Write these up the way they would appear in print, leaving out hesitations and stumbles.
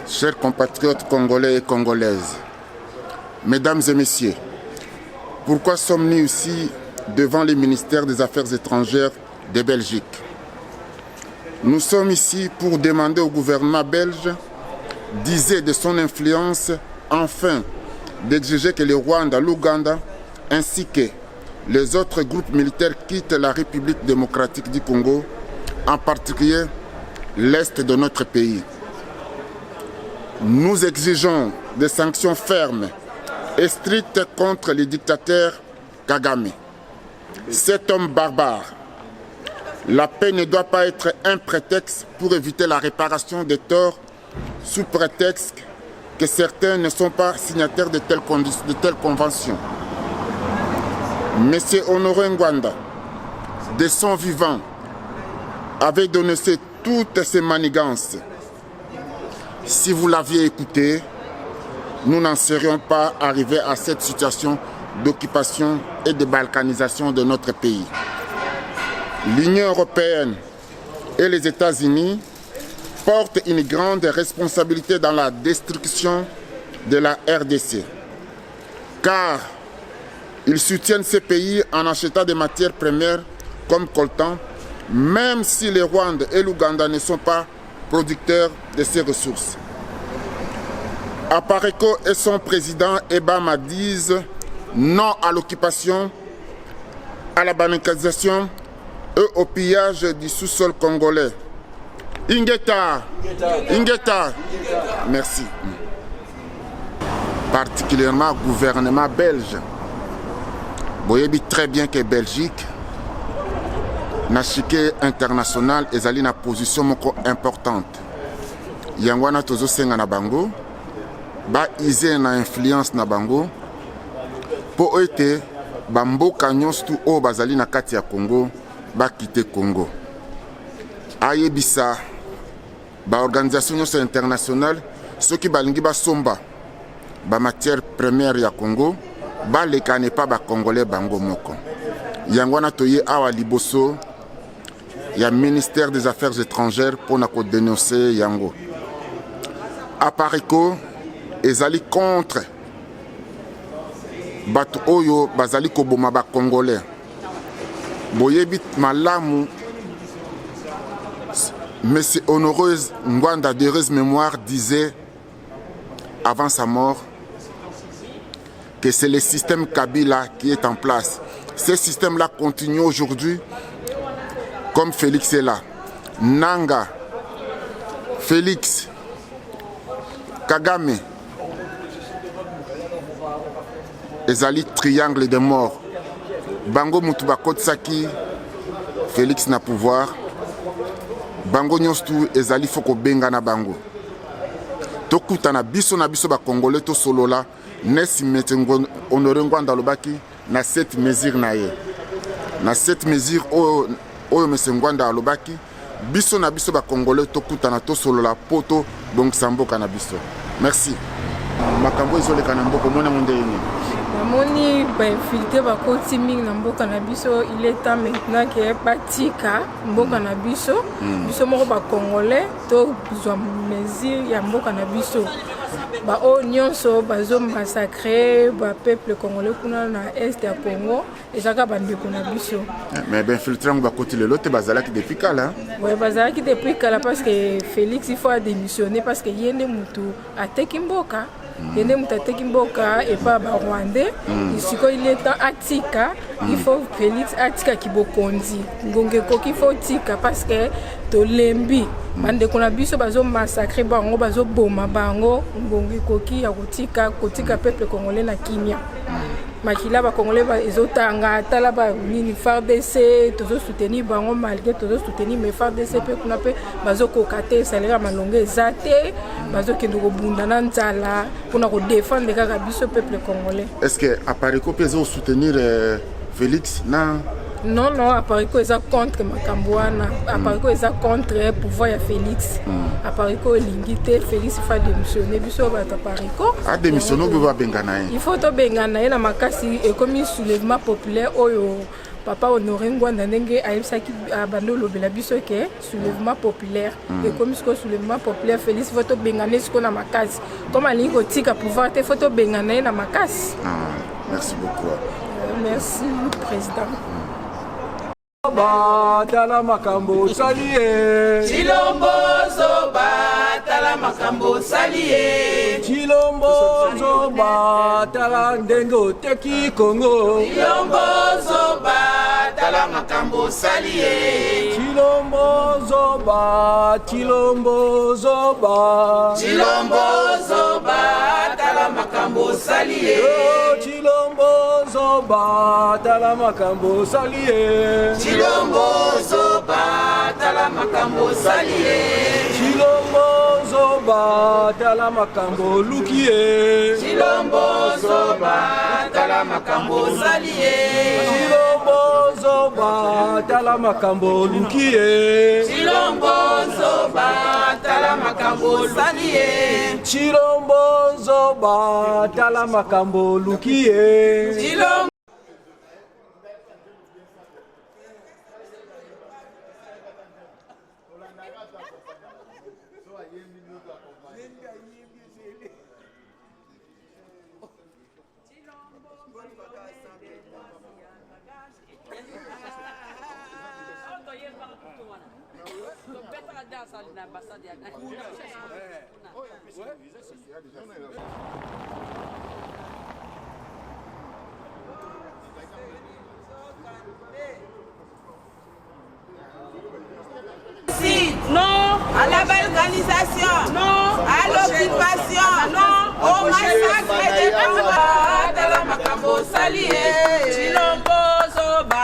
Chers compatriotes congolais et congolaises, mesdames et messieurs, pourquoi sommes-nous ici devant le ministère des Affaires étrangères de Belgique? Nous sommes ici pour demander au gouvernement belge d'user de son influence afin d'exiger que le Rwanda, l'Ouganda ainsi que les autres groupes militaires quittent la République démocratique du Congo, en particulier l'Est de notre pays. Nous exigeons des sanctions fermes et strictes contre le dictateur Kagame. Cet homme barbare. La paix ne doit pas être un prétexte pour éviter la réparation des torts sous prétexte que certains ne sont pas signataires de telles conventions. Monsieur Honoré Ngwanda, de son vivant, avait dénoncé toutes ces manigances. Si vous l'aviez écouté, nous n'en serions pas arrivés à cette situation d'occupation et de balkanisation de notre pays. L'Union européenne et les États-Unis portent une grande responsabilité dans la destruction de la RDC, car ils soutiennent ces pays en achetant des matières premières comme coltan, même si le Rwanda et l'Ouganda ne sont pas producteurs de ces ressources. Apareko et son président Ebama disent non à l'occupation, à la balkanisation et au pillage du sous-sol congolais. Ingeta, Ingeta, merci. Particulièrement le gouvernement belge. Vous voyez très bien que Belgique, na chiquet international, est allé dans une position importante. Yangwana tozo senga na bango, ba ize na influence na bango, po ete bamboka nyonso o bazali na kati ya Congo, ba quitter Congo. Ayebisa ba organisation nyonso internationale, ceux qui balingi ba somba ba matière première ya Congo, ba lekane pa ba congolais bango moko. Yangwana toye awa liboso ya ministère des Affaires étrangères pour na ko dénoncer yango. Apareko ezali contre bato oyo bazali koboma ba congolais. Boyebi malamu Monsieur Honoré Ngwanda d'heureuse mémoire disait avant sa mort que c'est le système Kabila qui est en place. Ce système-là continue aujourd'hui comme Félix est là. Nanga, Félix, Kagame, ezali triangle de mort. Bango Mutuba Kotsaki, Félix na pouvoir. Bango nyonstu ezali foko benga na bango. Tokuta na biso ba Congolais to solola nesi metengo Honoré Ngwanda lobaki na cette mesure na ye. Na cette mesure oyo Monsieur Ngwanda lobaki biso ba Congolais tokuta na to solola poto donc samboka na biso. Merci. Makambo ezoleka na mboko mona monde yini. Namoni ba infiltré ba koti mingi na mboka na biso, il est temps maintenant que batika mboka na biso biso moko ba congolais to zwa mesure ya mboka na biso ba o nyonso bazo massacrer ba peuple congolais kuna na est ya Congo ezaka bandeko na biso. Mais ben infiltré ba koti le lote bazalaki depuis kala. Ouais, bazalaki depuis kala parce que Félix il faut démissionner parce que yende mutu ateki mboka. Yende mutateki mboka et pas ba Rwandais. Ici il est temps atika, il faut Félix atika kibokonzi. Ngonge koki faut tika parce que to lembi bande kona biso bazo massacrer bango bazo boma bango ngonge koki ya kotika peuple congolais na kimia. Makila ba congolais ba ezotanga tala ba nini FARDC tozo soutenir bango malgré tozo soutenir mais FARDC pe kuna pe bazo kokate salaire malonga ezate bazo kendo ko bunda na nzala pona ko défendre kaka biso peuple congolais. Est-ce que Apareko peut soutenir Félix na Non, non, appareil que ça contre Makambouana, appareil que ça contre le pouvoir de Félix. Appareil que l'ingité Félix va démissionner, puis ça va appareil que. Ah, démissionner, vous va benganaï. Il faut to benganaï la makasi et comme un soulèvement populaire, papa Honoré Ngwanda ndenge ayebisaki abandolo bela biso ke soulèvement populaire et comme ce soulèvement populaire Félix faut to benganaï ce qu'on a makasi. Comme alingi kotika pouvoir te faut to benganaï na makasi. Merci beaucoup. Merci président. Tala makambo salie Chilombo zoba tala makambo salie Chilombo zoba tala ndengo teki Congo Chilombo zoba tala makambo salie Chilombo zoba Chilombo zoba Chilombo zoba tala makambo salie Chilombo zoba tala makambo salie Chilombo zoba tala makambo salie Chilombo zoba tala makambo lukie Chilombo zoba tala makambo salie Chilombo zoba tala makambo lukie Chilombo zoba tala makambo salie Chilombo zoba tala makambo lukie Chilombo Non à la balkanisation, non à l'occupation, non au massacre des Rwandais, tala makambo salie. Chilombo zoba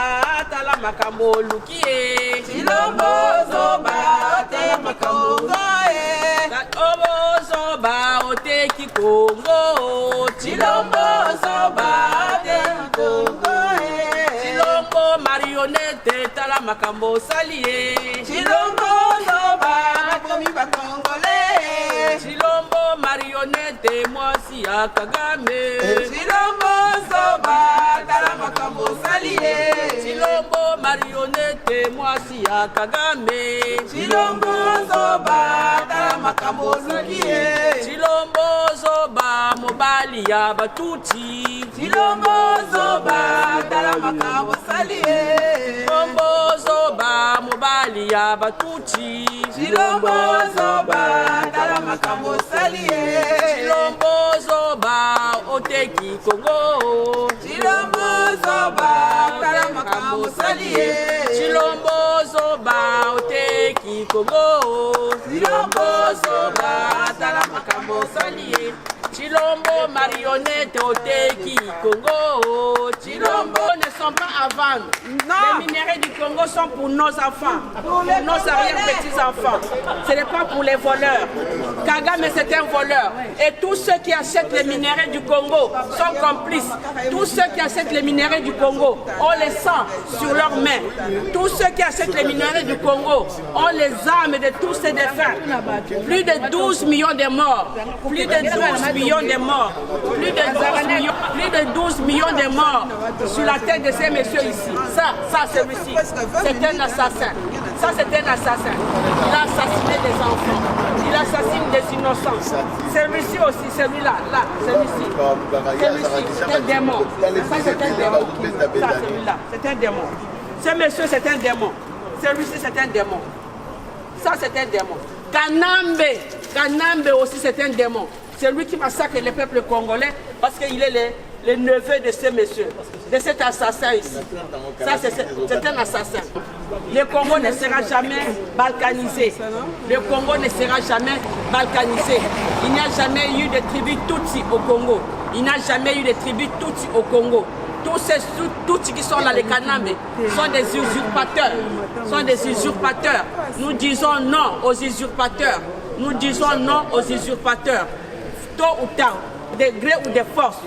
tala makambo lukie Chilombo zoba tala makambo goe. Obo zoba oteki Congo Chilombo zoba tala makambo goe. Chilombo marionnette tala makambo salie Chilombo zoba komi ba Congolais. Chilombo marionnette mwasi ya Kagame Chilombo zoba tala makambo salie. Chilombo marionnette mwasi ya Kagame Chilombo zoba tala makambo lukie. Chilombo zoba mobali ya batuti Chilombo zoba tala makambo salie. Chilombo zoba mobali ya batuti Chilombo zoba tala makambo salie. Chilombo zoba oteki Congo Chilombo zoba tala makambo salie. Chilombo zoba oteki Congo Chilombo zoba tala makambo salie Chilombo marionnette oteki Congo Chilombo ne sont pas à vendre. Les minéraux du Congo sont pour nos enfants, pour nos arrière-petits-enfants. Ce n'est pas pour les voleurs. Kagame c'est un voleur. Et tous ceux qui achètent les minéraux du Congo sont complices. Tous ceux qui achètent les minéraux du Congo ont les sangs sur leurs mains. Tous ceux qui achètent les minéraux du Congo ont les armes de tous ces défunts. Plus de 12 millions de morts. Plus de 12 millions de morts. Plus de 12 millions de morts sur la tête de ces messieurs ici. Ça celui-ci, c'est un assassin. Ça, c'est un assassin. Il a assassiné des enfants. Il assassine des innocents. Celui-ci aussi, celui-là, là, celui-ci. Celui-ci, c'est un démon. Ça, c'est un démon. Ça, celui-là, c'est un démon. Ce monsieur, c'est un démon. Celui-ci, c'est un démon. Ça, c'est un démon. Kanambe aussi, c'est un démon. C'est lui qui massacre les peuples congolais parce qu'il est le neveu de ce monsieur, de cet assassin ici. Ça, c'est un assassin. Le Congo ne sera jamais balkanisé. Le Congo ne sera jamais balkanisé. Il n'y a jamais eu de tribu Tutsi au Congo. Il n'y a jamais eu de tribu Tutsi au Congo. Tous ces Tutsis qui sont là, les Kanambe, sont des usurpateurs. Sont des usurpateurs. Nous disons non aux usurpateurs. Nous disons non aux usurpateurs. Tôt ou tard, de gré ou de force,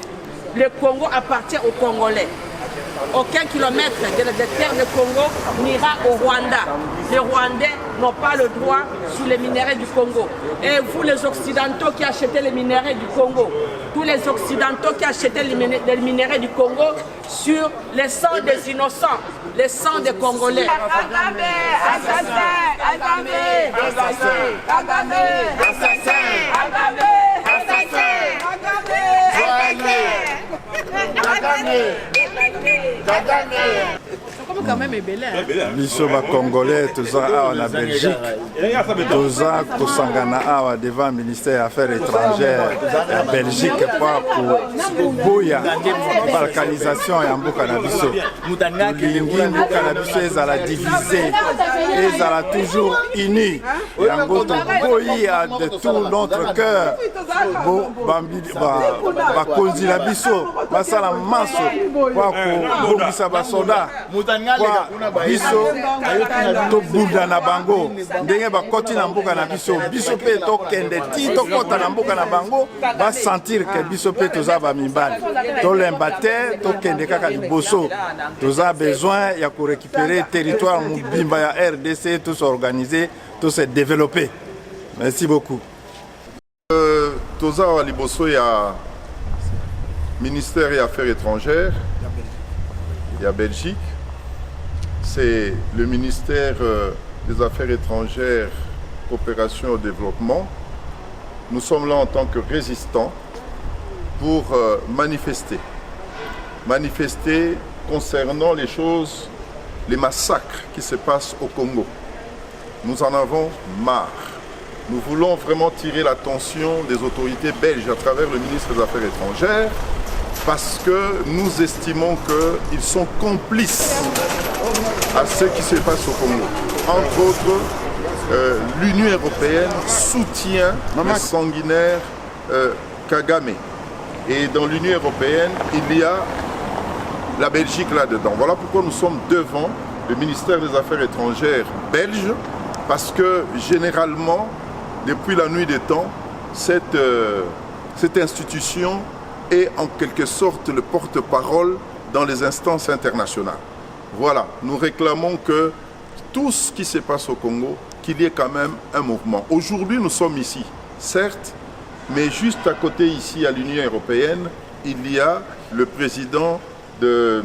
le Congo appartient aux Congolais. aucun kilomètre des terres de Congo n'ira au Rwanda. Les Rwandais n'ont pas le droit sur les minéraux du Congo. Et vous, les Occidentaux qui achetez les minéraux du Congo, tous les Occidentaux qui achetaient les minéraux du Congo sur les sangs des innocents, les sangs des Congolais. Kagame, assassin, Kagame, assassin, Kagame, assassin, Kagame, Quand même biso Congolais tous en Belgique tous kosangana awa devant ministère des Affaires étrangères en Belgique pour boya balkanisation ya mboka na biso lingi mboka na biso ezala divisé ezala toujours unis yango toboya de tout notre cœur bakonzi na biso basala maso kwa kobongisa basoda kwa biso tobunda na bango ndenge bakoti na mboka na biso biso pe tokende ti tokota na mboka na bango basentir ke biso pe toza bamibali tolemba te tokende kaka liboso toza besoin ya korécupérer territoire mobimba ya RDC tous organiser tous se développer. Merci beaucoup. Toza wa liboso ya ministère des Affaires étrangères il y a Belgique, c'est le ministère des Affaires étrangères, coopération au développement. Nous sommes là en tant que résistants pour manifester concernant les choses, les massacres qui se passent au Congo. Nous en avons marre. Nous voulons vraiment tirer l'attention des autorités belges à travers le ministre des Affaires étrangères parce que nous estimons qu'ils sont complices à ce qui se passe au Congo. Entre autres, l'Union européenne soutient le sanguinaire Kagame. Et dans l'Union européenne, il y a la Belgique là-dedans. Voilà pourquoi nous sommes devant le ministère des Affaires étrangères belge, parce que généralement, depuis la nuit des temps, cette institution est en quelque sorte le porte-parole dans les instances internationales. Voilà, nous réclamons que tout ce qui se passe au Congo, qu'il y ait quand même un mouvement. Aujourd'hui, nous sommes ici, certes, mais juste à côté ici, à l'Union européenne, il y a le président de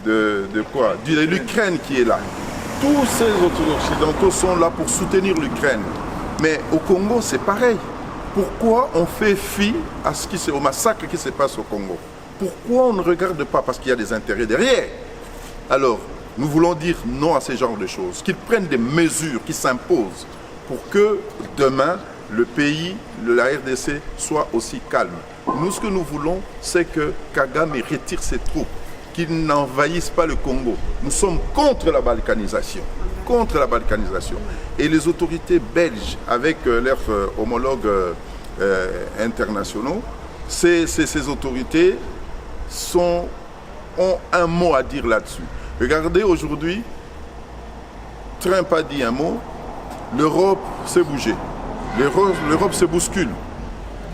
l'Ukraine qui est là. Tous ces autres occidentaux sont là pour soutenir l'Ukraine. Mais au Congo, c'est pareil. Pourquoi on fait fi au massacre qui se passe au Congo? Pourquoi on ne regarde pas? Parce qu'il y a des intérêts derrière. Alors, nous voulons dire non à ce genre de choses, qu'ils prennent des mesures qui s'imposent pour que demain, le pays, la RDC, soit aussi calme. Nous, ce que nous voulons, c'est que Kagame retire ses troupes, qu'il n'envahisse pas le Congo. Nous sommes contre la balkanisation. Contre la balkanisation. Et les autorités belges, avec leurs homologues internationaux, ces autorités ont un mot à dire là-dessus. Regardez aujourd'hui, Trump a dit un mot, l'Europe s'est bougée, l'Europe se bouscule.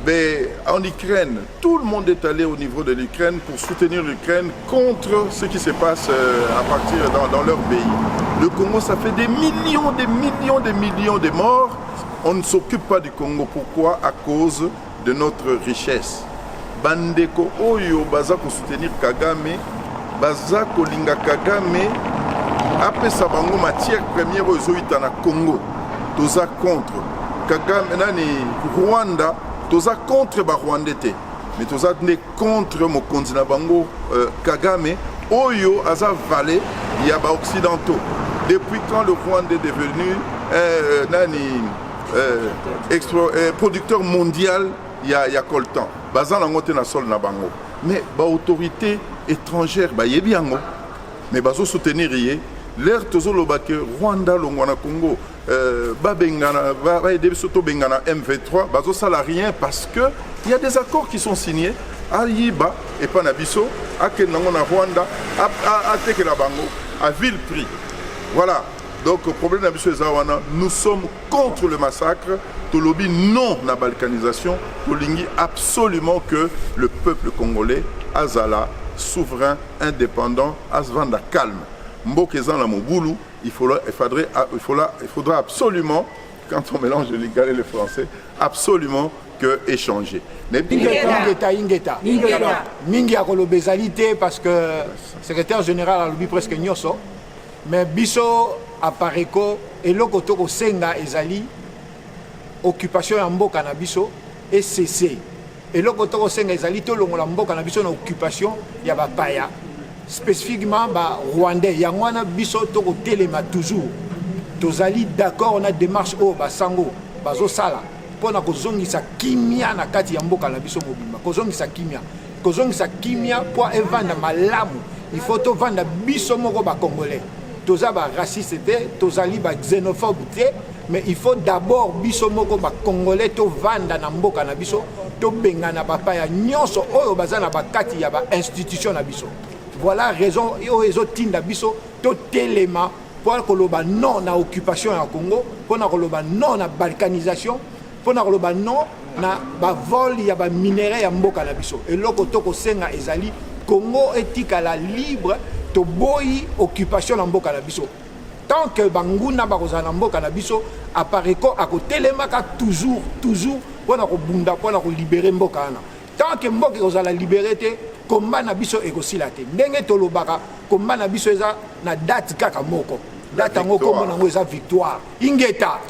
Mais en Ukraine, tout le monde est allé au niveau de l'Ukraine pour soutenir l'Ukraine contre ce qui se passe à partir dans leur pays. Le Congo, ça fait des millions de morts. On ne s'occupe pas du Congo. Pourquoi? À cause de notre richesse. Bandeko Oyo baza ko soutenir Kagame, baza ko linga Kagame, apesa bango matière première aux na Congo. Toza contre Kagame nani Rwanda. Toza contre ba Rwandais, mais toza contre mokonzi na bango Kagame Oyo aza valé ya ba occidentaux. Depuis quand le Rwanda est devenu producteur mondial, il y a coltan. Bazan nango te na sol na bango. Mais ba autorité étrangère ba yebi yango. Mais bazo soutenir yé l'air tozo lobake Rwanda longwana Congo. Bengana M23, bazo salarien parce que il y a des accords qui sont signés à Yiba et Panabiso, à Kenangona Rwanda, à Tekelabango, à vil prix. Voilà. Donc, le problème d'Abiso Zawana, nous sommes contre le massacre. Tolobi non la balkanisation. Tolingi absolument que le peuple congolais, Azala, souverain, indépendant, à se vendre calme. Mbokezan la Moboulou, il faudra absolument, quand on mélange le lingala et le français, absolument que échanger. Ingeta. Mingi a kolobezalité parce que le secrétaire général a lobby presque nyoso, mais biso apareko et lokotoko senga ezali occupation ya mboka na biso et cessé. Et lokotoko senga ezali to longola mboka na biso na occupation ya bapaya. Spécifiquement ba rwandais yangwana biso toko telema toujours tozali d'accord on a démarche o basango bazo sala pona kozongisa kimia na kati ya mboka na biso mobimba kozongisa kimia po evanda malamu il faut to vanda biso moko ba congolais toza ba raciste te tozali ba xénophobe te mais il faut d'abord biso moko ba congolais to vanda na mboka na biso to bengana papa ya nyonso oyo bazana ba kati ya ba institution na biso. Voilà raison et tinda biso to telema pour koloba non na occupation ya Congo, pour na koloba non na balkanisation, pour na koloba non na ba vol ya ba minerai ya mboka na biso. Et loko toko senga ezali Congo etika la libre to boyi occupation na mboka na biso. Tant que banguna bakoza na mboka na biso apareko akotelema ka toujours pour na ko bunda pour na ko libérer mboka na. Tant que mboka kozala libéré combat na biso ekosila te ndenge tolobaka combat na biso eza na date kaka moko date ngo komona ngo eza victoire ingeta